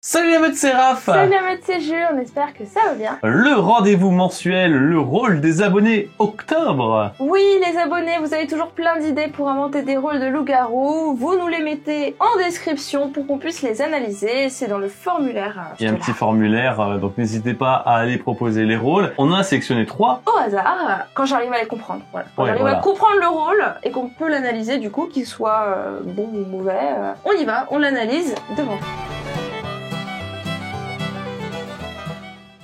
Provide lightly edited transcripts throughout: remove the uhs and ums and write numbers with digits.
Salut la meute, c'est Raph. Salut la meute, c'est Jules, on espère que ça va bien. Le rendez-vous mensuel, le rôle des abonnés, octobre. Oui, les abonnés, vous avez toujours plein d'idées pour inventer des rôles de loup-garou. Vous nous les mettez en description pour qu'on puisse les analyser. C'est dans le formulaire. Il y a un petit formulaire, donc n'hésitez pas à aller proposer les rôles. On en a sélectionné 3. Au hasard, quand j'arrive à les comprendre. Voilà. Quand j'arrive à comprendre le rôle et qu'on peut l'analyser du coup, qu'il soit bon ou mauvais, on y va, on l'analyse devant vous.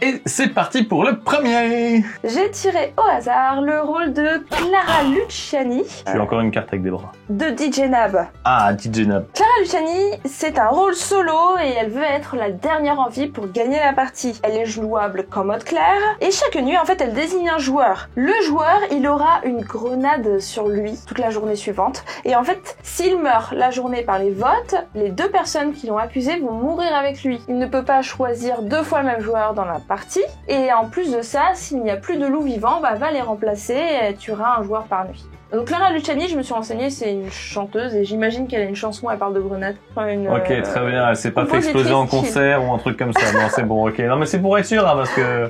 Et c'est parti pour le premier. J'ai tiré au hasard le rôle de Clara Luciani. Je suis encore une carte avec des bras. De DJ Nab. Ah, DJ Nab. Clara Luciani, c'est un rôle solo et elle veut être la dernière en vie pour gagner la partie. Elle est jouable qu'en mode clair et chaque nuit, en fait, elle désigne un joueur. Le joueur, il aura une grenade sur lui toute la journée suivante. Et en fait, s'il meurt la journée par les votes, les deux personnes qui l'ont accusé vont mourir avec lui. Il ne peut pas choisir 2 fois le même joueur dans la partie. Et en plus de ça, s'il n'y a plus de loups vivants, va les remplacer et tuera un joueur par nuit. Donc Clara Luciani, je me suis renseignée, c'est une chanteuse et j'imagine qu'elle a une chanson, elle parle de grenades. Enfin, ok, très bien, elle s'est pas fait exploser en concert ou un truc comme ça. Non, c'est bon, ok. Non mais c'est pour être sûr, hein, parce que...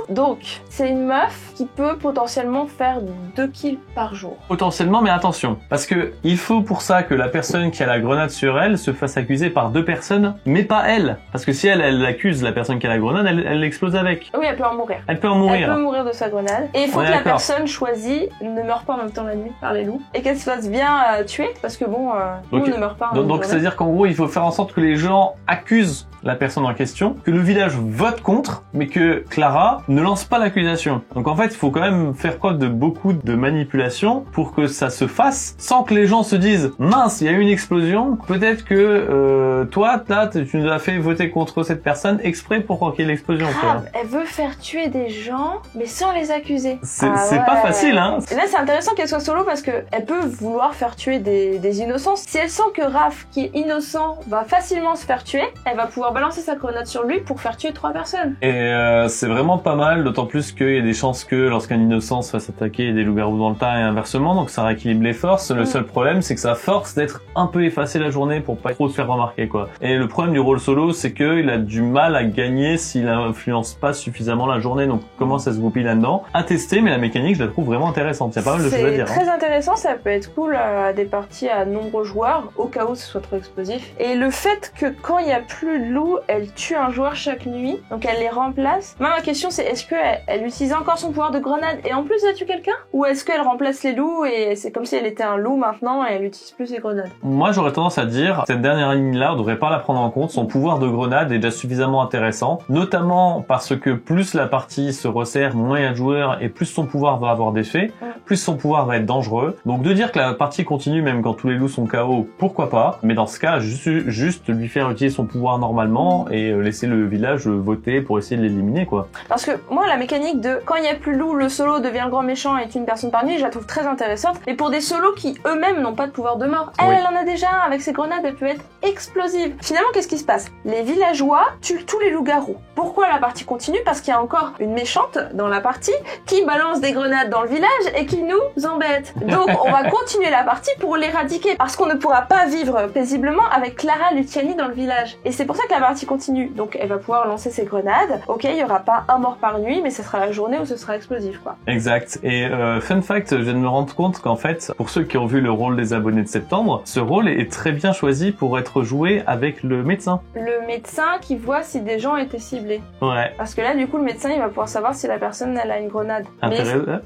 Donc, c'est une meuf qui peut potentiellement faire 2 kills par jour. Potentiellement, mais attention. Parce que il faut pour ça que la personne qui a la grenade sur elle se fasse accuser par 2 personnes, mais pas elle. Parce que si elle accuse la personne qui a la grenade, elle l'explose avec. Oui, elle peut en mourir. Elle peut en mourir. Elle peut mourir de sa grenade. Et il faut que la personne choisie ne meure pas en même temps la nuit par les loups. Et qu'elle se fasse bien tuer, parce que bon, loup ne meurt pas. Donc c'est-à-dire qu'en gros, il faut faire en sorte que les gens accusent la personne en question, que le village vote contre, mais que Clara ne lance pas l'accusation. Donc en fait, il faut quand même faire preuve de beaucoup de manipulation pour que ça se fasse, sans que les gens se disent « Mince, il y a eu une explosion, peut-être que toi, là, tu nous as fait voter contre cette personne exprès pour qu'il y ait l'explosion. » Elle veut faire tuer des gens, mais sans les accuser. C'est pas facile, hein. Et là, c'est intéressant qu'elle soit solo parce que elle peut vouloir faire tuer des innocents. Si elle sent que Raph, qui est innocent, va facilement se faire tuer, elle va pouvoir balancer sa grenade sur lui pour faire tuer 3 personnes. Et c'est vraiment pas mal, d'autant plus qu'il y a des chances que lorsqu'un innocent se fasse attaquer, il y ait des loups-garous dans le tas et inversement, donc ça rééquilibre les forces. Le seul problème, c'est que ça force d'être un peu effacé la journée pour pas trop se faire remarquer, quoi. Et le problème du rôle solo, c'est qu'il a du mal à gagner s'il influence pas suffisamment la journée, donc comment ça se goupille là-dedans. À tester, mais la mécanique, je la trouve vraiment intéressante. Il y a pas mal de choses à dire. C'est très intéressant, ça peut être cool à des parties à nombreux joueurs, au cas où ce soit trop explosif. Et le fait que quand il y a plus de loups, elle tue un joueur chaque nuit, donc elle les remplace. Moi, ma question c'est, est-ce qu'elle utilise encore son pouvoir de grenade et en plus elle tue quelqu'un? Ou est-ce qu'elle remplace les loups et c'est comme si elle était un loup maintenant et elle utilise plus ses grenades? Moi, j'aurais tendance à dire, cette dernière ligne-là, on devrait pas la prendre en compte. Son pouvoir de grenade est déjà suffisamment intéressant, notamment parce que plus la partie se resserre, moins il y a de joueurs et plus son pouvoir va avoir d'effet, plus son pouvoir va être dangereux. Donc de dire que la partie continue même quand tous les loups sont KO, pourquoi pas, mais dans ce cas, juste lui faire utiliser son pouvoir normalement et laisser le village voter pour essayer de l'éliminer, quoi. Parce que moi, la mécanique de quand il n'y a plus loup, le solo devient le grand méchant et est une personne par nuit, je la trouve très intéressante. Mais pour des solos qui eux-mêmes n'ont pas de pouvoir de mort, elle en a déjà un, avec ses grenades, elle peut être explosive. Finalement, qu'est-ce qui se passe? Les villageois tuent tous les loups-garous. Pourquoi la partie continue? Parce qu'il y a encore une méchante dans la partie qui balance des grenades dans le village et qui nous embête. Donc on va continuer la partie pour l'éradiquer parce qu'on ne pourra pas vivre paisiblement avec Clara Luciani dans le village. Et c'est pour ça que la partie continue. Donc elle va pouvoir lancer ses grenades. Ok, il y aura pas un mort par nuit, mais ce sera la journée où ce sera explosif, quoi. Exact. Et fun fact, je viens de me rendre compte qu'en fait, pour ceux qui ont vu le rôle des abonnés de septembre, ce rôle est très bien choisi pour être joué avec le médecin. Le médecin qui voit si des gens étaient ciblés. Ouais. Parce que là, du coup, le médecin, il va pouvoir savoir si la personne, elle a une grenade.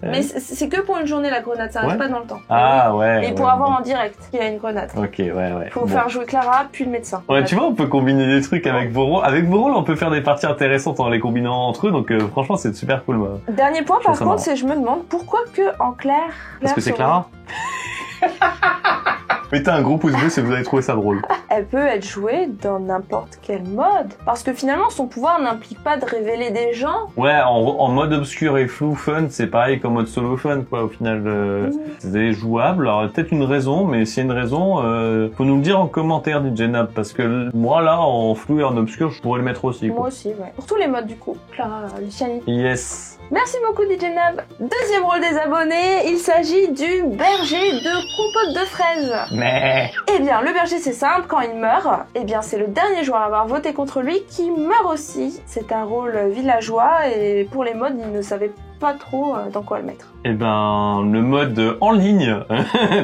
Mais c'est que pour une journée, la grenade, ça reste pas dans le temps. Ah ouais. Et pour avoir en direct qu'il y a une grenade. Ok, ouais. Faut faire jouer Clara, puis le médecin. Ouais, tu vois, on peut combiner des trucs avec vos rôles. Avec vos rôles, on peut faire des parties intéressantes en les combinant entre eux, donc franchement, c'est super cool, moi. Dernier point, par contre, c'est je me demande pourquoi que en clair... Parce que c'est Clara. Mettez un gros pouce bleu si vous avez trouvé ça drôle. Elle peut être jouée dans n'importe quel mode. Parce que finalement, son pouvoir n'implique pas de révéler des gens. Ouais, en mode obscur et flou fun, c'est pareil comme mode solo fun, quoi. Au final, c'est jouable. Alors, peut-être une raison, mais s'il y a une raison, faut nous le dire en commentaire, DJ Nab. Parce que moi, là, en flou et en obscur, je pourrais le mettre aussi, quoi. Moi aussi, ouais. Pour tous les modes, du coup. Clara Luciani. Yes. Merci beaucoup DJ Nab. Deuxième rôle des abonnés, il s'agit du berger de compote de fraises. Mais... Eh bien, le berger, c'est simple, quand il meurt, eh bien, c'est le dernier joueur à avoir voté contre lui qui meurt aussi. C'est un rôle villageois et pour les modes, ils ne savaient pas trop dans quoi le mettre. Eh ben, le mode en ligne,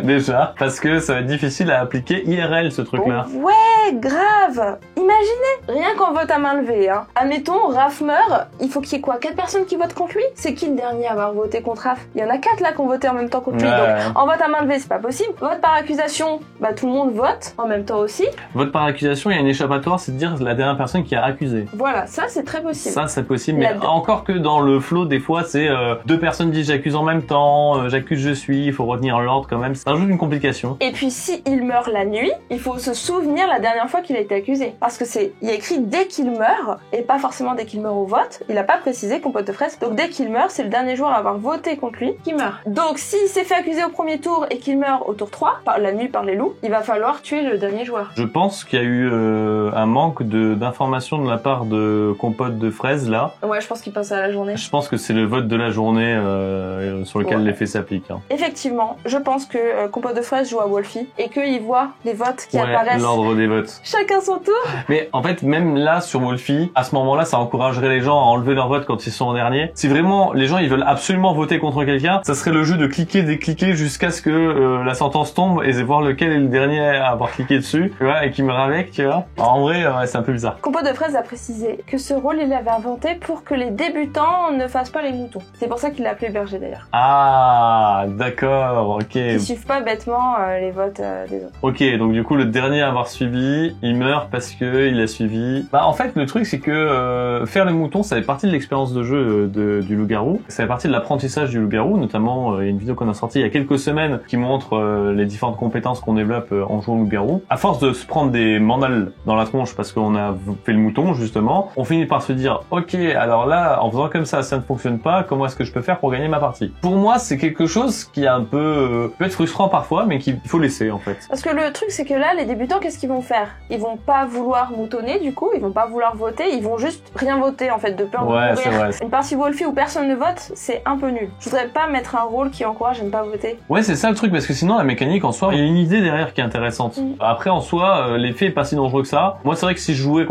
déjà, parce que ça va être difficile à appliquer IRL, ce truc-là. Oh, ouais, grave. Imaginez, rien qu'en vote à main levée, hein. Admettons, Raph meurt, il faut qu'il y ait quoi, 4 personnes qui votent contre lui? C'est qui le dernier à avoir voté contre Raph? Il y en a 4 là qui ont voté en même temps contre lui, donc en vote à main levée, c'est pas possible. Vote par accusation, bah tout le monde vote en même temps aussi. Vote par accusation, il y a une échappatoire, c'est de dire la dernière personne qui a accusé. Voilà, ça c'est très possible. Ça c'est possible, mais encore que dans le flow, des fois, c'est 2 personnes disent j'accuse en même temps, j'accuse je suis, il faut retenir l'ordre quand même, ça rajoute une complication. Et puis si il meurt la nuit, il faut se souvenir la dernière fois qu'il a été accusé. Parce que il y a écrit dès qu'il meurt, et pas forcément dès qu'il meurt au vote, il a pas précisé compote de fraise, donc dès qu'il meurt, c'est le dernier joueur à avoir voté contre lui qui meurt. Donc s'il s'est fait accuser au premier tour et qu'il meurt au tour 3, la nuit par les loups, il va falloir tuer le dernier joueur. Je pense qu'il y a eu un manque d'informations de la part de compote de fraise là. Ouais, je pense qu'il passe à la journée. Je pense que c'est le vote de la journée sur lequel l'effet s'applique. Hein. Effectivement, je pense que compote de fraise joue à Wolfie et qu'il voit les votes qui apparaissent. L'ordre des votes. Chacun son tour. Mais en fait, même là sur Wolfie, à ce moment-là, ça encouragerait les gens à enlever leur vote quand ils sont en dernier. Si vraiment les gens ils veulent absolument voter contre quelqu'un, ça serait le jeu de cliquer, décliquer jusqu'à ce que la sentence tombe et voir lequel est le dernier à avoir cliqué dessus, tu vois, et qui meurt avec, tu vois. En vrai, c'est un peu bizarre. Compote de fraise a précisé que ce rôle il l'avait inventé pour que les débutants ne fassent pas les moutons. C'est pour ça qu'il l'a appelé berger d'ailleurs. Ah, d'accord, ok. Ils suivent pas bêtement les votes des autres. Ok, donc du coup le dernier à avoir suivi, il meurt parce que il a suivi. Bah en fait le truc c'est que faire le mouton ça fait partie de l'expérience de jeu du loup-garou. Ça fait partie de l'apprentissage du loup-garou, notamment il y a une vidéo qu'on a sortie il y a quelques semaines qui montre les différentes compétences qu'on développe en jouant au loup-garou. À force de se prendre des mandales dans la tronche parce qu'on a fait le mouton justement, on finit par se dire ok alors là en faisant comme ça ne fonctionne pas, comment est-ce que je peux faire pour gagner ma partie? Pour moi c'est quelque chose qui est un peu peut être frustrant parfois mais qu'il faut laisser en fait. Parce que le truc c'est que là les débutants qu'est-ce qu'ils vont faire? Ils vont pas vouloir moutonner du coup, ils vont pas vouloir voter, ils vont juste rien voter en fait de peur de mourir. C'est vrai. Une partie Wolfie où personne ne vote, c'est un peu nul. Je voudrais pas mettre un rôle qui encourage à ne pas voter. Ouais c'est ça le truc parce que sinon la mécanique en soi, il y a une idée derrière qui est intéressante. Après en soi, l'effet est pas si dangereux que ça. Moi c'est vrai que si je jouais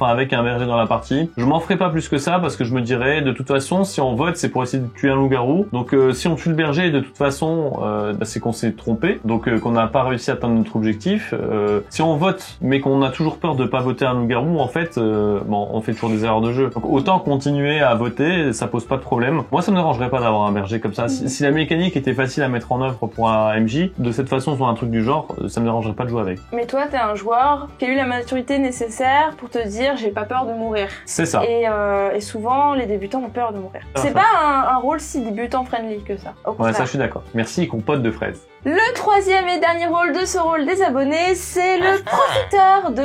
avec un berger dans la partie, je m'en ferais pas plus que ça parce que je me dirais de toute façon si on vote c'est pour essayer de tuer un loup-garou. Donc si on tue le berger de toute façon c'est qu'on s'est trompé, donc qu'on n'a pas réussi à atteindre notre objectif. Si on vote mais qu'on a toujours peur de pas voter un loup-garou, en fait on fait toujours des erreurs de jeu. Donc autant continuer à voter, ça pose pas de problème. Moi ça me dérangerait pas d'avoir un berger comme ça. Si la mécanique était facile à mettre en œuvre pour un MJ, de cette façon sur un truc du genre, ça me dérangerait pas de jouer avec. Mais toi t'es un joueur qui a eu la maturité nécessaire pour te dire j'ai pas peur de mourir. C'est ça. Et souvent les débutants ont peur de mourir. C'est pas un rôle si débutant friendly que ça. Ouais ça je suis d'accord. Merci compote de fraise. Le troisième et dernier rôle de ce rôle des abonnés, c'est le profiteur de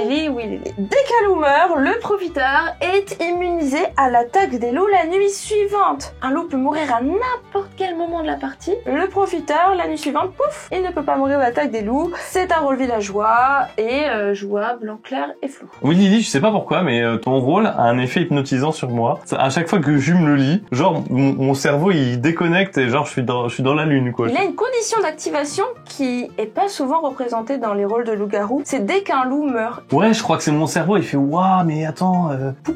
Lily. Dès qu'un loup meurt, le profiteur est immunisé à l'attaque des loups la nuit suivante. Un loup peut mourir à n'importe quel moment de la partie. Le profiteur, la nuit suivante, pouf, il ne peut pas mourir à l'attaque des loups. C'est un rôle villageois et jouable en clair et flou. Oui Lily, je sais pas pourquoi, mais ton rôle a un effet hypnotisant sur moi. À chaque fois que j'hume le lit, genre mon cerveau il déconnecte et genre je suis dans la lune quoi. Il a une condition d'activation qui est pas souvent représentée dans les rôles de loup-garou. C'est dès qu'un loup meurt. Ouais, je crois que c'est mon cerveau, il fait waouh, mais attends, poup.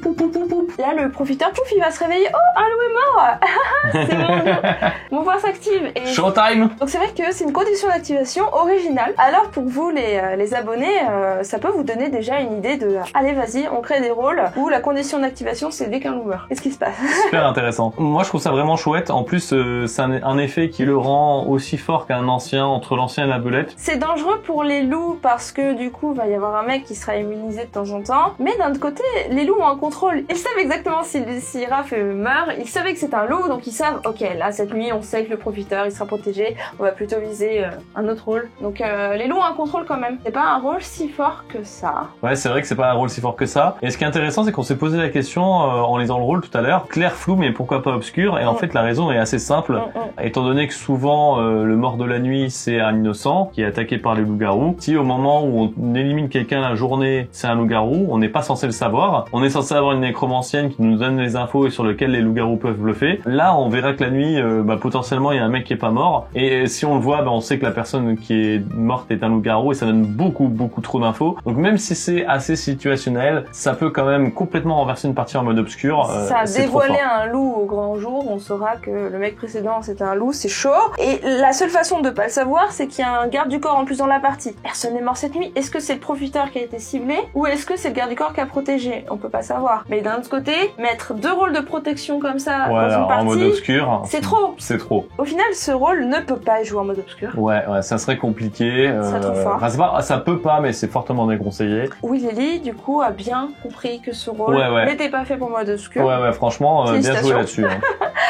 Là, le profiteur, pouf, il va se réveiller. Oh, un loup est mort. C'est mon pouvoir s'active. Showtime. Donc c'est vrai que c'est une condition d'activation originale. Alors pour vous, les abonnés, ça peut vous donner déjà une idée de allez, vas-y, on crée des rôles où la condition d'activation, c'est dès qu'un loup meurt. Qu'est-ce qui se passe? Super intéressant. Moi, je trouve ça vraiment chouette. En plus, c'est un effet qui le rend aussi fort qu'un ancien, entre l'ancien et la belette. C'est dangereux pour les loups parce que du coup, va y avoir un mec qui sera immunisé de temps en temps. Mais d'un autre côté, les loups ont un contrôle. Ils savent exactement si Raph meurt. Ils savaient que c'est un loup, donc ils savent, ok, là, cette nuit, on sait que le profiteur, il sera protégé. On va plutôt viser un autre rôle. Donc les loups ont un contrôle quand même. C'est pas un rôle si fort que ça. Ouais, c'est vrai que c'est pas un rôle si fort que ça. Et ce qui est intéressant, c'est qu'on s'est posé la question en lisant le rôle tout à l'heure. Clair, flou, mais pourquoi pas obscur? Et en fait, la raison est assez simple. Étant donné que souvent, le mort de la nuit, c'est un innocent qui est attaqué par les loups-garous. Si au moment où on élimine quelqu'un la journée, c'est un loup-garou, on n'est pas censé le savoir. On est censé avoir une nécromancienne qui nous donne les infos et sur lesquelles les loups-garous peuvent bluffer. Là, on verra que la nuit, potentiellement il y a un mec qui est pas mort. Et si on le voit, on sait que la personne qui est morte est un loup-garou et ça donne beaucoup trop d'infos. Donc même si c'est assez situationnel, ça peut quand même complètement renverser une partie en mode obscur. Ça a dévoilé un loup au grand jour, on saura que le mec précédent c'était un loup, c'est chaud. Et la seule façon de pas le savoir, c'est qu'il y a un garde du corps en plus dans la partie. Personne n'est mort cette nuit. Est-ce que c'est le profiteur qui a été ciblé ou est-ce que c'est le garde du corps qui a protégé? On peut pas savoir. Mais d'un autre côté, mettre 2 rôles de protection comme ça dans une partie, en mode obscur, c'est trop. C'est trop. Au final, ce rôle ne peut pas jouer en mode obscur. Ouais, ça serait compliqué. Ça trop fort. Ça peut pas, mais c'est fortement déconseillé. Will Lilly, du coup, a bien compris que ce rôle n'était pas fait pour mode obscur. Ouais, franchement, bien joué là-dessus. Hein.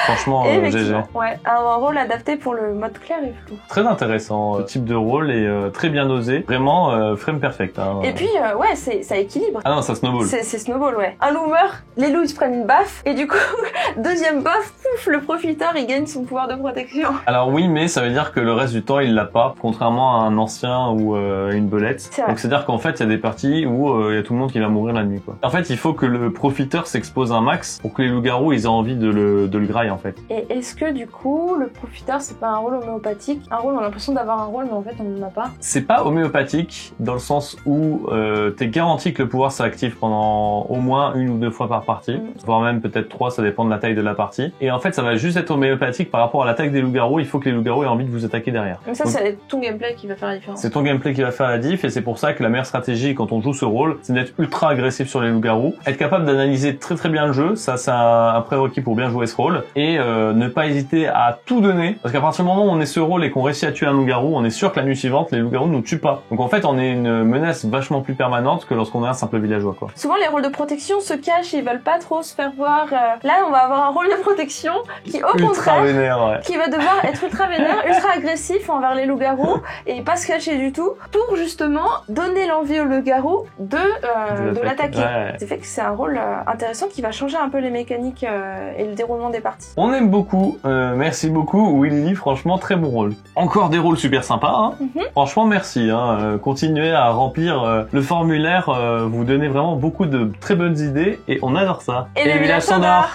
Franchement, GG. Ouais, un rôle adapté pour le mode clair et flou. Très intéressant, ce type de rôle est très bien osé. Vraiment, frame perfect. Hein. Et puis, ça équilibre. Ah non, ça snowball. C'est snowball, ouais. Un loup meurt, les loups ils se prennent une baffe, et du coup, deuxième baffe, pouf, le profiteur il gagne son pouvoir de protection. Alors oui, mais ça veut dire que le reste du temps il l'a pas, contrairement à un ancien ou une belette. Donc c'est-à-dire qu'en fait il y a des parties où il y a tout le monde qui va mourir la nuit, quoi. En fait, il faut que le profiteur s'expose un max pour que les loups-garous ils aient envie de le grailler, en fait. Et est-ce que du coup, le profiteur c'est pas un rôle homéopathique? Un rôle, on a l'impression d'avoir un rôle, mais en fait on n'en a pas. C'est pas homéopathique dans le sens où t'es garanti que le pouvoir s'active pendant au moins 1 ou 2 fois par partie, voire même peut-être 3, ça dépend de la taille de la partie. Et en fait, ça va juste être homéopathique par rapport à l'attaque des loups-garous. Il faut que les loups-garous aient envie de vous attaquer derrière. Mais ça, c'est ton gameplay qui va faire la différence. C'est ton gameplay qui va faire la diff, et c'est pour ça que la meilleure stratégie quand on joue ce rôle, c'est d'être ultra agressif sur les loups-garous, être capable d'analyser très bien le jeu, ça c'est un prérequis pour bien jouer ce rôle, et ne pas hésiter à tout donner, parce qu'à partir du moment où on est ce rôle et qu'on réussit à tuer un loup-garou, on est sûr que la nuit suivante, les loups-garous nous tuent pas. Donc en fait, on est une menace vachement plus permanente que lorsqu'on est un simple villageois, quoi. Souvent, les rôles de protection se cachent, ils veulent pas trop se faire voir. Là, on va avoir un rôle de protection qui, au contraire, vénère, qui va devoir être ultra vénère, ultra agressif envers les loups-garous et pas se cacher du tout, pour justement donner l'envie aux loups-garous de l'attaquer. Ouais. C'est fait que c'est un rôle intéressant qui va changer un peu les mécaniques et le déroulement des parties. On aime beaucoup, merci beaucoup Will Lilly, franchement très bon rôle. Encore des rôles super sympas, hein. Franchement merci, hein. Continuez à remplir le formulaire, vous donnez vraiment beaucoup de très bonnes idées et on adore ça. Et les villages s'endorment.